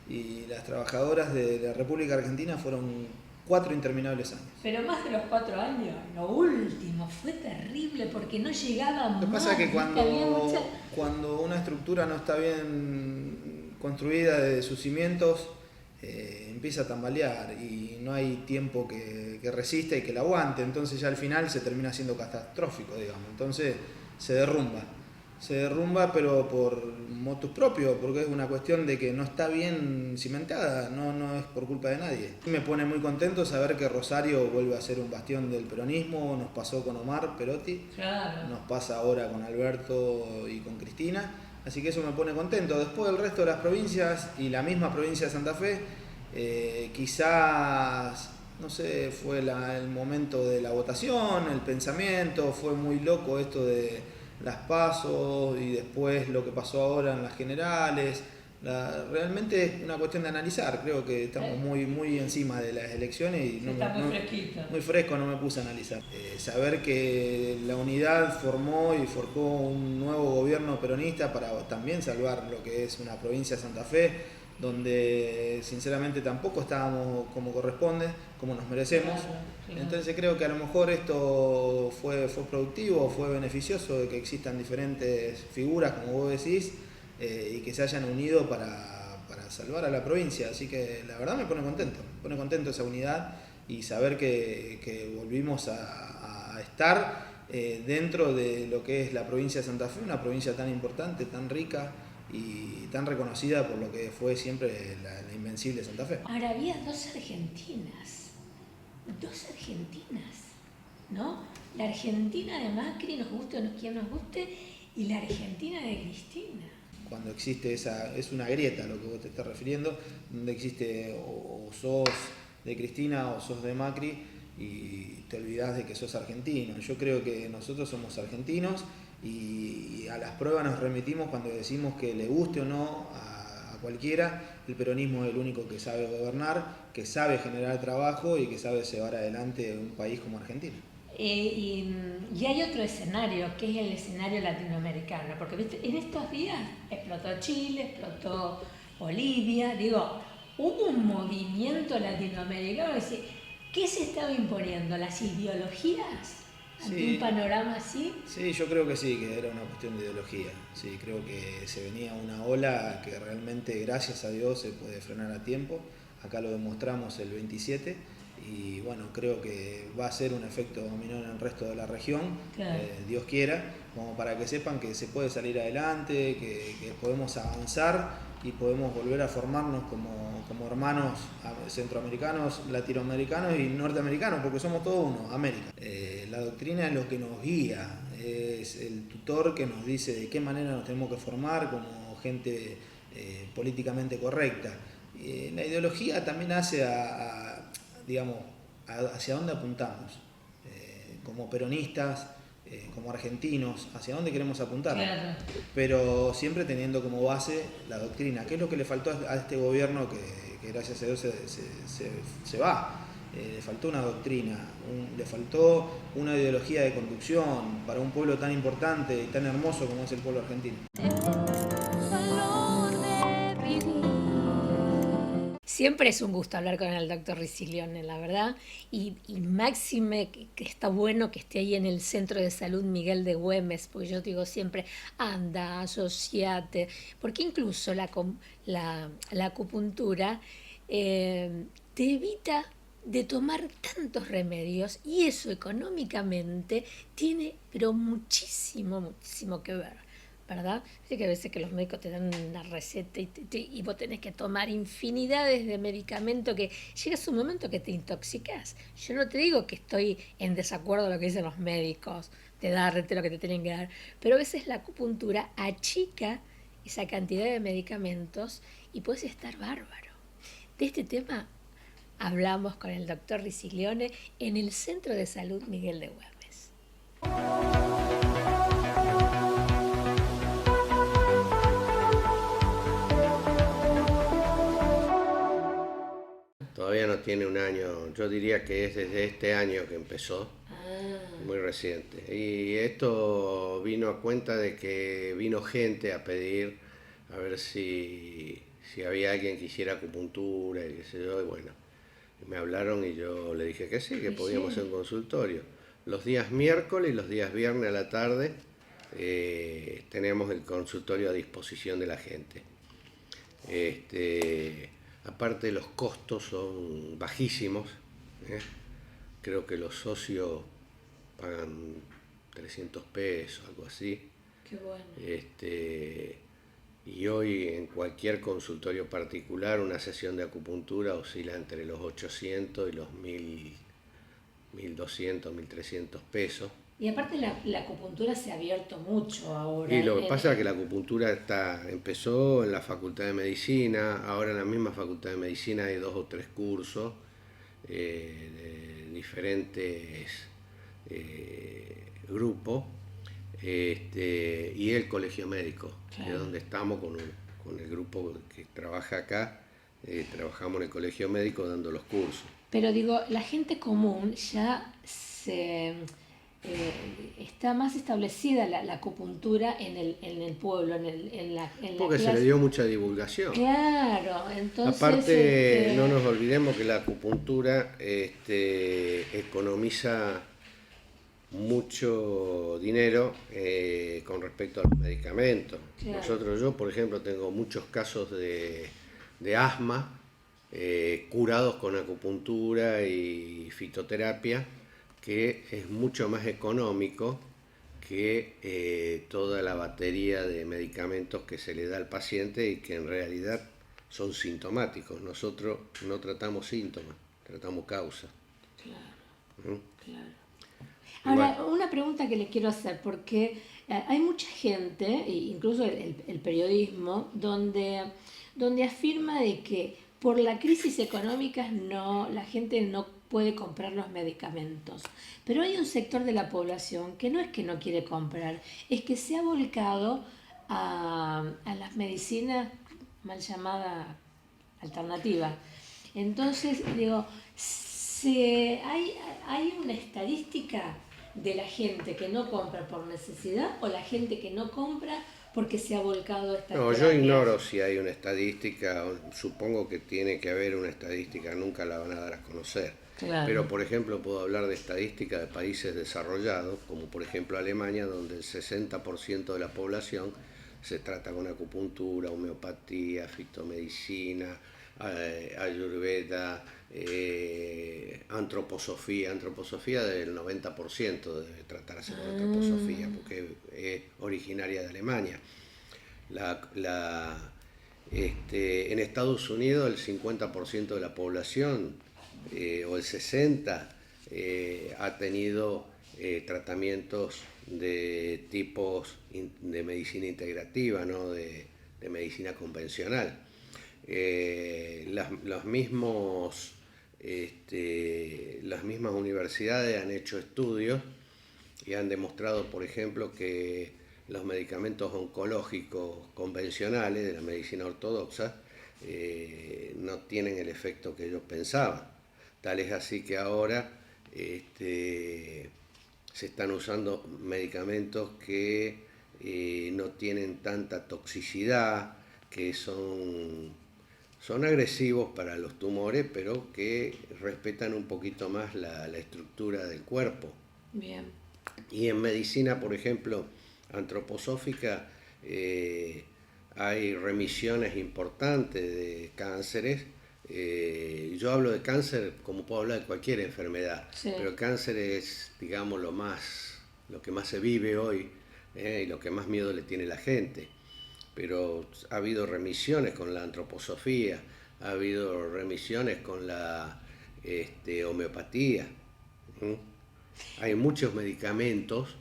y las trabajadoras de la República Argentina. Fueron 4 interminables años. Pero más de los 4 años, lo último fue terrible porque no llegaba más. Lo que pasa es que cuando una estructura no está bien construida desde sus cimientos, empieza a tambalear y no hay tiempo que resista y que la aguante. Entonces ya al final se termina siendo catastrófico, digamos. Entonces se derrumba, pero por motus propio, porque es una cuestión de que no está bien cimentada, no es por culpa de nadie. Me pone muy contento saber que Rosario vuelve a ser un bastión del peronismo. Nos pasó con Omar Perotti, claro. Nos pasa ahora con Alberto y con Cristina, así que eso me pone contento. Después del resto de las provincias y la misma provincia de Santa Fe, quizás, no sé, fue el momento de la votación, el pensamiento, fue muy loco esto de las PASO y después lo que pasó ahora en las generales. Realmente es una cuestión de analizar. Creo que estamos muy encima de las elecciones y muy fresco, no me puse a analizar. Saber que la unidad formó y forjó un nuevo gobierno peronista para también salvar lo que es una provincia de Santa Fe, donde sinceramente tampoco estábamos como corresponde, como nos merecemos. Claro. Entonces creo que a lo mejor esto fue productivo, fue beneficioso de que existan diferentes figuras, como vos decís, y que se hayan unido para salvar a la provincia. Así que la verdad me pone contento esa unidad y saber que volvimos a estar dentro de lo que es la provincia de Santa Fe, una provincia tan importante, tan rica y tan reconocida por lo que fue siempre la invencible Santa Fe. Ahora había dos argentinas, ¿no? La Argentina de Macri, nos guste o no quien nos guste, y la Argentina de Cristina. Cuando existe es una grieta a lo que vos te estás refiriendo, donde existe o sos de Cristina o sos de Macri y te olvidás de que sos argentino. Yo creo que nosotros somos argentinos Y a las pruebas nos remitimos cuando decimos que le guste o no a cualquiera, el peronismo es el único que sabe gobernar, que sabe generar trabajo y que sabe llevar adelante un país como Argentina. Y hay otro escenario, que es el escenario latinoamericano, porque ¿viste? En estos días explotó Chile, explotó Bolivia, digo, hubo un movimiento latinoamericano, es decir, ¿qué se estaba imponiendo? ¿Las ideologías? ¿Ante un panorama así? Sí, yo creo que sí, que era una cuestión de ideología. Sí, creo que se venía una ola que realmente, gracias a Dios, se puede frenar a tiempo. Acá lo demostramos el 27 y bueno, creo que va a ser un efecto dominó en el resto de la región, Claro. Dios quiera, como para que sepan que se puede salir adelante, que podemos avanzar y podemos volver a formarnos como hermanos centroamericanos, latinoamericanos y norteamericanos, porque somos todos uno, América. La doctrina es lo que nos guía, es el tutor que nos dice de qué manera nos tenemos que formar como gente políticamente correcta. La ideología también hace digamos, hacia dónde apuntamos, como peronistas, como argentinos, hacia dónde queremos apuntar. Claro. Pero siempre teniendo como base la doctrina, que es lo que le faltó a este gobierno que gracias a Dios se va. Le faltó una doctrina, le faltó una ideología de conducción para un pueblo tan importante y tan hermoso como es el pueblo argentino. Siempre es un gusto hablar con el doctor Ricilione, la verdad, y máxime que está bueno que esté ahí en el Centro de Salud Miguel de Güemes, porque yo digo siempre, anda, asociate, porque incluso la acupuntura te evita de tomar tantos remedios y eso económicamente tiene pero muchísimo que ver. ¿Verdad? Así que a veces que los médicos te dan una receta y vos tenés que tomar infinidades de medicamentos que llegas un momento que te intoxicas. Yo no te digo que estoy en desacuerdo con lo que dicen los médicos, de darte lo que te tienen que dar, pero a veces la acupuntura achica esa cantidad de medicamentos y puedes estar bárbaro. De este tema hablamos con el doctor Ricilione en el Centro de Salud Miguel de Güemes. Todavía no tiene un año, yo diría que es desde este año que empezó, muy reciente. Y esto vino a cuenta de que vino gente a pedir a ver si había alguien que hiciera acupuntura y qué sé yo, y bueno, me hablaron y yo le dije que sí, que podíamos hacer un consultorio. Los días miércoles y los días viernes a la tarde tenemos el consultorio a disposición de la gente. Aparte los costos son bajísimos, creo que los socios pagan 300 pesos, algo así. Qué bueno. Y hoy en cualquier consultorio particular una sesión de acupuntura oscila entre los 800 y los 1.200, 1.300 pesos. Y aparte la acupuntura se ha abierto mucho ahora. Y lo que pasa es que la acupuntura empezó en la Facultad de Medicina, ahora en la misma Facultad de Medicina hay 2 o 3 cursos de diferentes grupos, y el Colegio Médico, claro, es donde estamos con el grupo que trabaja acá, trabajamos en el Colegio Médico dando los cursos. Pero digo, la gente común ya está más establecida la acupuntura en el pueblo, en la porque clase. Se le dio mucha divulgación. Claro, entonces... Aparte, no nos olvidemos que la acupuntura economiza mucho dinero con respecto a los medicamentos. Claro. Yo, por ejemplo, tengo muchos casos de asma curados con acupuntura y fitoterapia, que es mucho más económico que toda la batería de medicamentos que se le da al paciente y que en realidad son sintomáticos. Nosotros no tratamos síntomas, tratamos causas. Claro, claro. Ahora, una pregunta que le quiero hacer, porque hay mucha gente, incluso el periodismo, donde afirma de que por la crisis económica la gente no puede comprar los medicamentos. Pero hay un sector de la población que no es que no quiere comprar, es que se ha volcado a las medicinas mal llamada alternativa. Entonces, digo, hay una estadística de la gente que no compra por necesidad o la gente que no compra porque se ha volcado a esta No, yo terapia. ignoro si hay una estadística, supongo que tiene que haber una estadística, nunca la van a dar a conocer. Claro. Pero, por ejemplo, puedo hablar de estadística de países desarrollados, como por ejemplo Alemania, donde el 60% de la población se trata con acupuntura, homeopatía, fitomedicina, ayurveda, antroposofía del 90% debe tratarse con antroposofía, porque es originaria de Alemania. En Estados Unidos el 50% de la población, o el 60%, ha tenido tratamientos de tipos de medicina integrativa, no de medicina convencional. Las mismas universidades han hecho estudios y han demostrado, por ejemplo, que los medicamentos oncológicos convencionales de la medicina ortodoxa no tienen el efecto que ellos pensaban. Tal es así que ahora se están usando medicamentos que no tienen tanta toxicidad, que son agresivos para los tumores, pero que respetan un poquito más la estructura del cuerpo. Bien. Y en medicina, por ejemplo, antroposófica, hay remisiones importantes de cánceres. Yo hablo de cáncer como puedo hablar de cualquier enfermedad, Sí. pero el cáncer es, digamos, lo que más se vive hoy, y lo que más miedo le tiene la gente. Pero ha habido remisiones con la antroposofía, ha habido remisiones con la homeopatía. Hay muchos medicamentos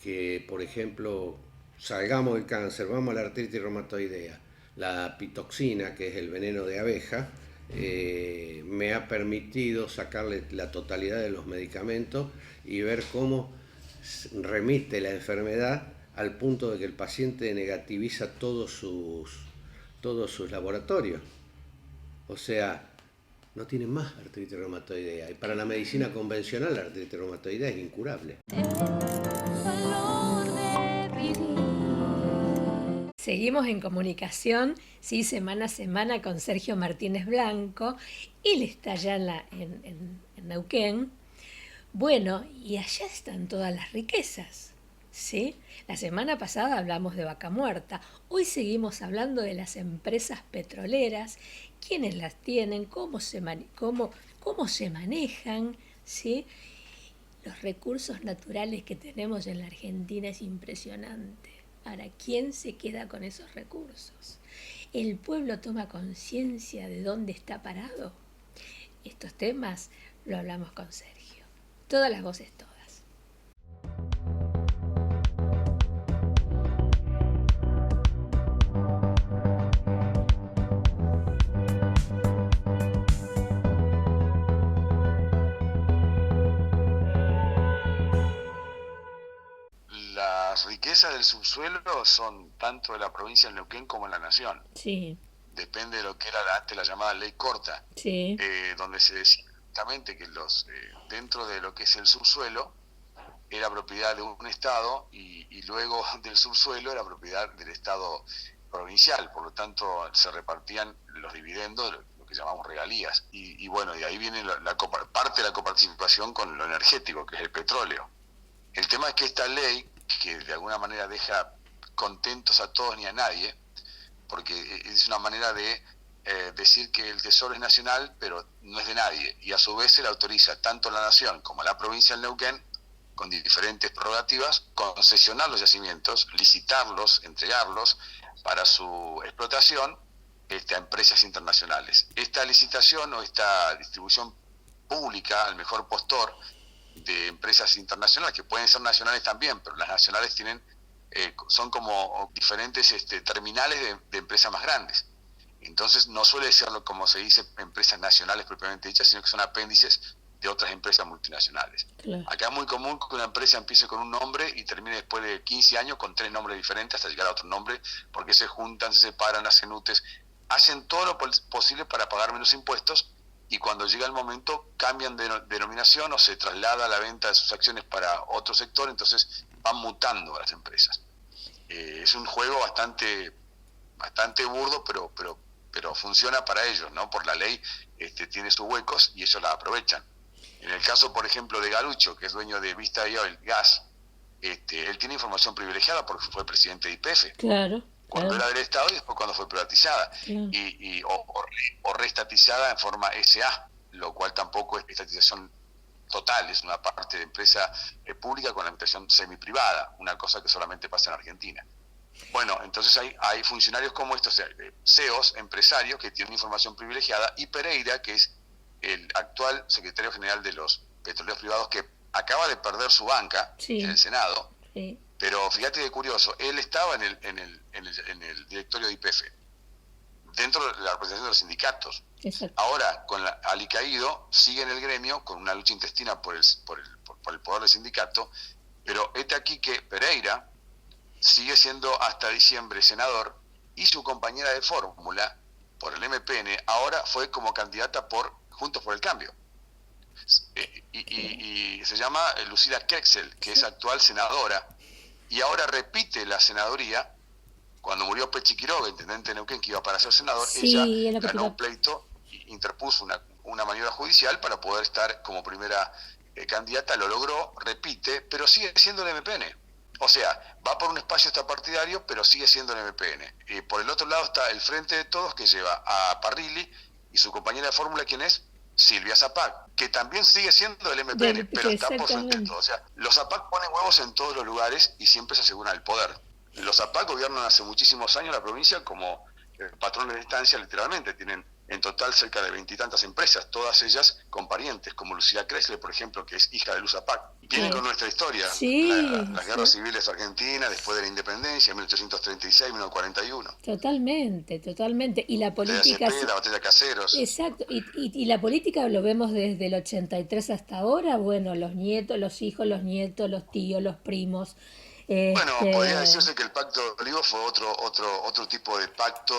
que, por ejemplo, salgamos del cáncer, vamos a la artritis reumatoidea. La pitoxina, que es el veneno de abeja, me ha permitido sacarle la totalidad de los medicamentos y ver cómo remite la enfermedad al punto de que el paciente negativiza todos sus laboratorios. O sea, no tiene más artritis reumatoidea. Y para la medicina convencional la artritis reumatoidea es incurable. Seguimos en comunicación, sí, semana a semana con Sergio Martínez Blanco. Él está allá en Neuquén. Bueno, y allá están todas las riquezas, ¿sí? La semana pasada hablamos de Vaca Muerta. Hoy seguimos hablando de las empresas petroleras, quiénes las tienen, cómo se manejan, ¿sí? Los recursos naturales que tenemos en la Argentina es impresionante. Ahora, ¿quién se queda con esos recursos? ¿El pueblo toma conciencia de dónde está parado? Estos temas lo hablamos con Sergio. Todas las voces, todas. Las riquezas del subsuelo son tanto de la provincia de Neuquén como en la nación. Sí. Depende de lo que era antes la llamada ley corta, Sí. Donde se decía exactamente que dentro de lo que es el subsuelo era propiedad de un estado y luego del subsuelo era propiedad del estado provincial, por lo tanto se repartían los dividendos, lo que llamamos regalías, y bueno, de ahí viene parte de la coparticipación con lo energético, que es el petróleo. El tema es que esta ley, que de alguna manera deja contentos a todos ni a nadie, porque es una manera de decir que el tesoro es nacional, pero no es de nadie, y a su vez se le autoriza tanto a la nación como a la provincia del Neuquén, con diferentes prerrogativas, concesionar los yacimientos, licitarlos, entregarlos para su explotación a empresas internacionales. Esta licitación o esta distribución pública al mejor postor de empresas internacionales, que pueden ser nacionales también, pero las nacionales son como diferentes terminales de empresas más grandes. Entonces no suele ser, como se dice, empresas nacionales propiamente dichas, sino que son apéndices de otras empresas multinacionales. Claro. Acá es muy común que una empresa empiece con un nombre y termine después de 15 años con 3 nombres diferentes hasta llegar a otro nombre, porque se juntan, se separan, hacen UTES, hacen todo lo posible para pagar menos impuestos, y cuando llega el momento cambian de denominación o se traslada la venta de sus acciones para otro sector, entonces van mutando a las empresas. Es un juego bastante burdo, pero funciona para ellos, ¿no? Por la ley tiene sus huecos y ellos la aprovechan. En el caso, por ejemplo, de Galucho, que es dueño de Vista Oil Gas, él tiene información privilegiada porque fue presidente de YPF. Claro. Cuando era del Estado y después cuando fue privatizada. Claro. O reestatizada en forma SA, lo cual tampoco es estatización total, es una parte de empresa pública con la administración semiprivada, una cosa que solamente pasa en Argentina. Bueno, entonces hay funcionarios como estos, CEOs, empresarios, que tienen información privilegiada, y Pereira, que es el actual secretario general de los petroleros privados, que acaba de perder su banca en el Senado, pero fíjate qué curioso, él estaba en el directorio de YPF, dentro de la representación de los sindicatos. Exacto. Ahora, con alicaído, sigue en el gremio con una lucha intestina por el poder del sindicato, pero aquí que Pereira sigue siendo hasta diciembre senador, y su compañera de fórmula por el MPN ahora fue como candidata por Juntos por el Cambio. Y se llama Lucila Krexel, que es actual senadora, y ahora repite la senaduría. Cuando murió Pechi Quiroga, intendente de Neuquén, que iba para ser senador, ella ganó un pleito e interpuso una maniobra judicial para poder estar como primera candidata, lo logró, repite, pero sigue siendo el MPN. O sea, va por un espacio extrapartidario, pero sigue siendo el MPN. Por el otro lado está el Frente de Todos, que lleva a Parrilli, y su compañera de fórmula, ¿quién es? Silvia Zapac, que también sigue siendo el MPN, pero está por Frente de Todos. O sea, los Zapac ponen huevos en todos los lugares y siempre se aseguran el poder. Los Zapac gobiernan hace muchísimos años la provincia como patrones de estancia, literalmente. Tienen en total cerca de 20 y tantas empresas, todas ellas con parientes, como Lucila Kressler, por ejemplo, que es hija de Luz Zapac. Viene con nuestra historia, las guerras civiles argentinas, después de la independencia, 1836, 1941. Totalmente. Y la política... la batalla de Caseros. Exacto. Y la política lo vemos desde el 83 hasta ahora. Bueno, los nietos, los hijos, los nietos, los tíos, los primos... Bueno, podría decirse que el Pacto de Olivos fue otro tipo de pacto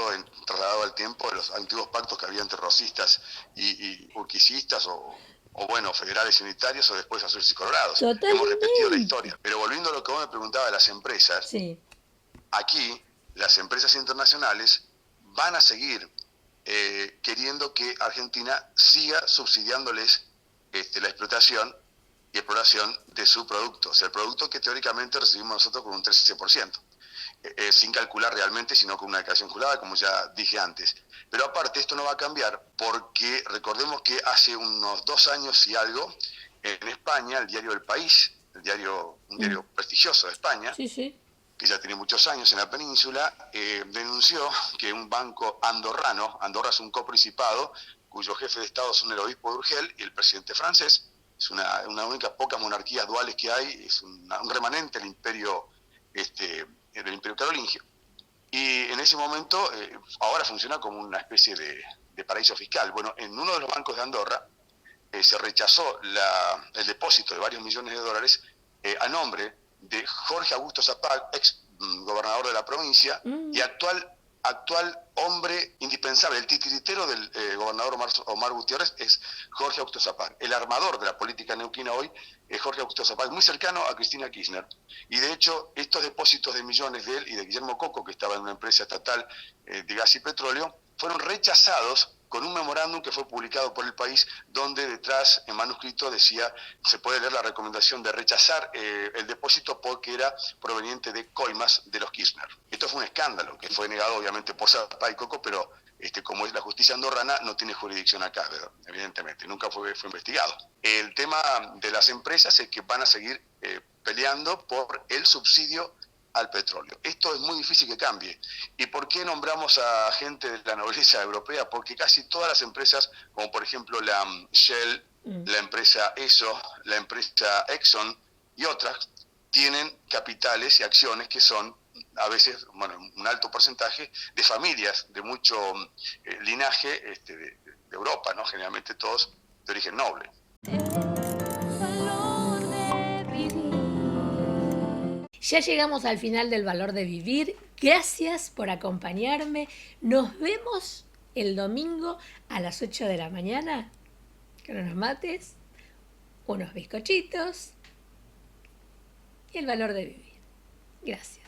trasladado al tiempo de los antiguos pactos que había entre rosistas y urquicistas o bueno, federales y unitarios, o después azules y colorados. Hemos repetido la historia. Pero volviendo a lo que vos me preguntabas de las empresas, aquí las empresas internacionales van a seguir queriendo que Argentina siga subsidiándoles la explotación y exploración de su producto, o sea, el producto que teóricamente recibimos nosotros con un 13%, sin calcular realmente, sino con una declaración jurada, como ya dije antes. Pero aparte, esto no va a cambiar porque recordemos que hace unos 2 años y algo, en España, el diario El País, un diario prestigioso de España, que ya tiene muchos años en la península, denunció que un banco andorrano, Andorra es un coprincipado, cuyo jefe de Estado son el obispo de Urgel y el presidente francés. Es una única, pocas monarquías duales que hay, es un remanente del imperio carolingio. Y en ese momento, ahora funciona como una especie de paraíso fiscal. Bueno, en uno de los bancos de Andorra se rechazó el depósito de varios millones de dólares a nombre de Jorge Augusto Zapac, ex gobernador de la provincia y actual hombre indispensable, el titiritero del gobernador Omar Gutiérrez es Jorge Augusto Zapac. El armador de la política neuquina hoy es Jorge Augusto Zapac, muy cercano a Cristina Kirchner. Y de hecho, estos depósitos de millones de él y de Guillermo Coco, que estaba en una empresa estatal de gas y petróleo, fueron rechazados con un memorándum que fue publicado por El País, donde detrás, en manuscrito, decía, se puede leer la recomendación de rechazar el depósito porque era proveniente de coimas de los Kirchner. Esto fue un escándalo, que fue negado obviamente por Zapac y Coco, pero como es la justicia andorrana, no tiene jurisdicción acá, evidentemente, nunca fue investigado. El tema de las empresas es que van a seguir peleando por el subsidio al petróleo. Esto es muy difícil que cambie. ¿Y por qué nombramos a gente de la nobleza europea? Porque casi todas las empresas, como por ejemplo la Shell, la empresa ESO, la empresa Exxon y otras, tienen capitales y acciones que son a veces, bueno, un alto porcentaje de familias de mucho linaje de Europa, ¿no? Generalmente todos de origen noble. Ya llegamos al final del valor de vivir. Gracias por acompañarme. Nos vemos el domingo a las 8 de la mañana con unos mates, unos bizcochitos y el valor de vivir. Gracias.